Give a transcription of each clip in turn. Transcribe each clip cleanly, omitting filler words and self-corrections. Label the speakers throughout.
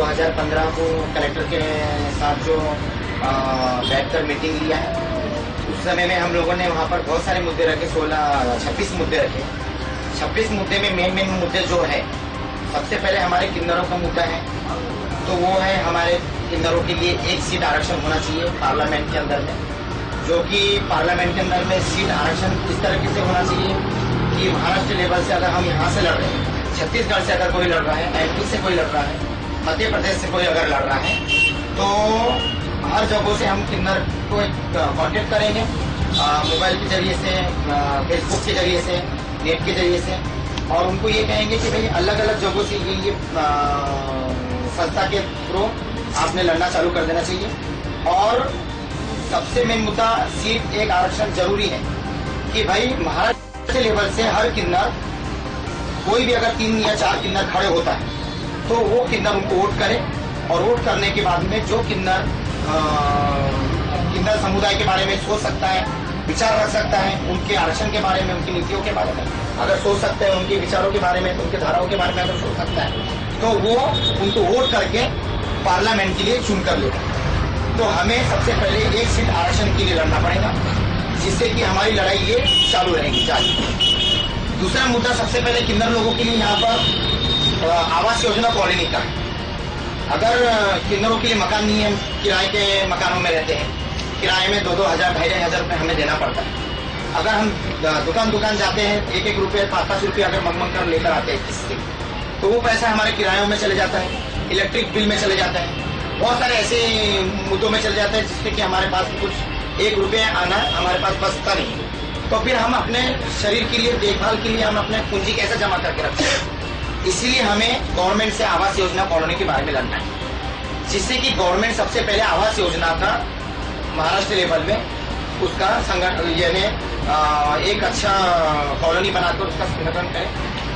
Speaker 1: 2015 को कलेक्टर के साथ जो बैठकर मीटिंग लिया है, उस समय में हम लोगों ने वहाँ पर बहुत सारे मुद्दे रखे, 26 मुद्दे रखे। 26 मुद्दे में मेन मुद्दे जो है, सबसे पहले हमारे किन्नरों का मुद्दा है, तो वो है हमारे किन्नरों के लिए एक सीट आरक्षण होना चाहिए पार्लियामेंट के अंदर में, जो कि पार्लियामेंट के अंदर में सीट आरक्षण इस तरीके से होना चाहिए कि महाराष्ट्र लेवल से अगर हम यहाँ से लड़ रहे हैं, छत्तीसगढ़ से अगर कोई लड़ रहा है, MP से कोई लड़ रहा है, मध्य प्रदेश से कोई अगर लड़ रहा है, तो हर जगहों से हम किन्नर को कॉन्टेक्ट करेंगे, मोबाइल के जरिए से, फेसबुक के जरिए से, नेट के जरिए से, और उनको ये कहेंगे कि भाई अलग अलग जगहों से ये संस्था के थ्रू आपने लड़ना चालू कर देना चाहिए। और सबसे मेन मुद्दा सीट एक आरक्षण जरूरी है कि भाई महाराष्ट्र लेवल से हर किन्नर, कोई भी अगर 3 या 4 किन्नर खड़े होता है तो वो किन्नर उनको वोट करे, और वोट करने के बाद में जो किन्नर समुदाय के बारे में सोच सकता है, विचार रख सकता है, उनके आरक्षण के बारे में, उनकी नीतियों के बारे में अगर सोच सकते हैं, उनके विचारों के बारे में, उनके धाराओं के बारे में अगर सोच सकता है, तो वो उनको वोट करके पार्लियामेंट के लिए चुन कर लेगा। तो हमें सबसे पहले एक सीट आरक्षण के लिए लड़ना पड़ेगा, जिससे कि हमारी लड़ाई ये चालू रहेगी जारी। दूसरा मुद्दा सबसे पहले किन्नर लोगों के लिए यहाँ पर आवास योजना कॉलोनी का है। अगर किन्नरों के लिए मकान नहीं है, किराए के मकानों में रहते हैं, किराए में 2-2 हज़ार, 2,500 रुपये हमें देना पड़ता है। अगर हम दुकान जाते हैं, 1-1 रुपये, 5-5 रुपये अगर मंग कर लेकर आते हैं किससे, तो वो पैसा हमारे किरायों में चले जाता है, इलेक्ट्रिक बिल में चले जाता है, बहुत सारे ऐसे मुद्दों में चले जाते हैं जिससे कि हमारे पास कुछ 1 रुपया आना हमारे पास बचता नहीं। तो फिर हम अपने शरीर के लिए, देखभाल के लिए हम अपने पूंजी कैसे जमा करके रखते हैं। इसीलिए हमें गवर्नमेंट से आवास योजना कॉलोनी के बारे में लड़ना है, जिससे कि गवर्नमेंट सबसे पहले आवास योजना का महाराष्ट्र लेवल में उसका संगठन, यानी एक अच्छा कॉलोनी बनाकर उसका संगठन करे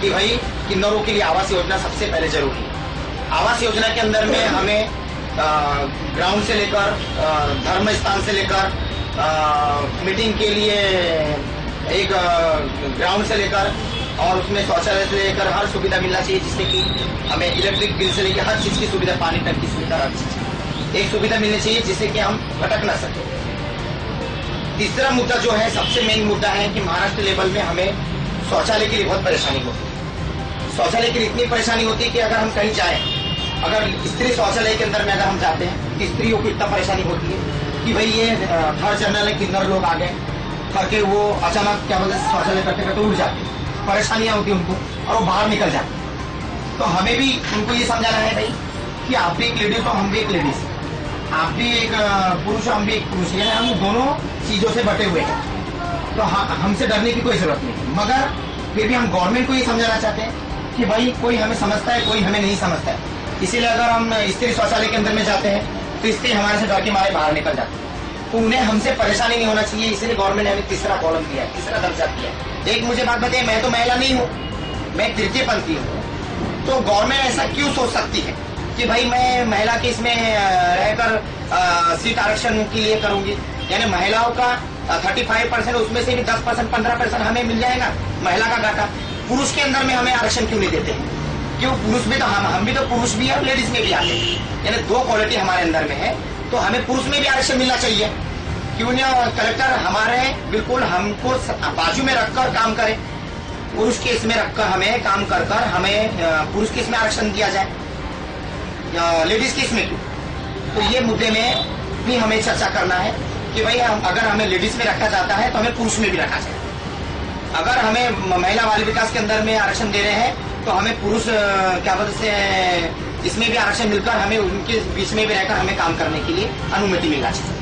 Speaker 1: कि भाई किन्नरों के लिए आवास योजना सबसे पहले जरूरी है। आवास योजना के अंदर में हमें ग्राउंड से लेकर, धर्म स्थान से लेकर, मीटिंग के लिए एक ग्राउंड से लेकर, और उसमें शौचालय से लेकर हर सुविधा मिलना चाहिए, जिससे कि हमें इलेक्ट्रिक बिल से लेकर हर चीज की सुविधा, पानी तक की सुविधा, हर चीज एक सुविधा मिलनी चाहिए जिससे कि हम भटक न सके। तीसरा मुद्दा जो है, सबसे मेन मुद्दा है कि महाराष्ट्र लेवल में हमें शौचालय के लिए बहुत परेशानी होती है। शौचालय के लिए इतनी परेशानी होती है कि अगर हम कहीं जाएं, अगर स्त्री शौचालय के अंदर में अगर हम जाते हैं कि स्त्रियों को इतना परेशानी होती है कि भाई ये थर्ड जनरल है, किन्नर लोग आ गए करके वो अचानक क्या बोलते हैं, शौचालय करते करते उठ जाते हैं, परेशानियां होती उनको, और वो बाहर निकल जाते। तो हमें भी उनको ये समझाना है भाई कि आप भी एक लेडीज हो, हम भी एक लेडीज, आप भी एक पुरुष हो, हम भी एक पुरुष है, हम दोनों चीजों से बटे हुए हैं। तो हमसे डरने की कोई जरूरत नहीं, मगर फिर भी हम गवर्नमेंट को ये समझाना चाहते हैं कि भाई कोई हमें समझता है, कोई हमें नहीं समझता है। इसीलिए अगर हम स्त्री शौचालय के अंदर में जाते हैं तो स्त्री हमारे से डर के मारे बाहर निकल जाते हैं, तो उन्हें हमसे परेशानी नहीं होना चाहिए। इसलिए गवर्नमेंट ने हमें तीसरा कॉलम दिया है, तीसरा दर्जा दिया है। एक मुझे बात बताइए, मैं तो महिला नहीं हूँ, मैं तृतीयपंथी हूँ, तो गवर्नमेंट ऐसा क्यों सोच सकती है कि भाई मैं महिला के इसमें रहकर सीट आरक्षण के लिए करूंगी, यानी महिलाओं का 35%, उसमें से भी 10%, 15% हमें मिल जाएगा महिला का घाटा। पुरुष के अंदर में हमें आरक्षण क्यों नहीं देते? क्यों? पुरुष में तो हम भी तो पुरुष भी है और लेडीज में भी आते हैं, यानी 2 क्वालिटी हमारे अंदर में है, तो हमें पुरुष में भी आरक्षण मिलना चाहिए। क्यों नहीं? कलेक्टर हमारे बिल्कुल हमको बाजू में रखकर काम करे, पुरुष के इसमें रखकर हमें काम कर कर हमें पुरुष के इसमें आरक्षण दिया जाए, लेडीज के इसमें क्यों? तो ये मुद्दे में भी हमें चर्चा करना है कि भाई अगर हमें लेडीज में रखा जाता है तो हमें पुरुष में भी रखा जाए। अगर हमें महिला बाल विकास के अंदर में आरक्षण दे रहे हैं तो हमें पुरुष क्या बोलते हैं इसमें भी आरक्षण मिलकर हमें उनके बीच में भी रहकर हमें काम करने के लिए अनुमति मिलना चाहिए।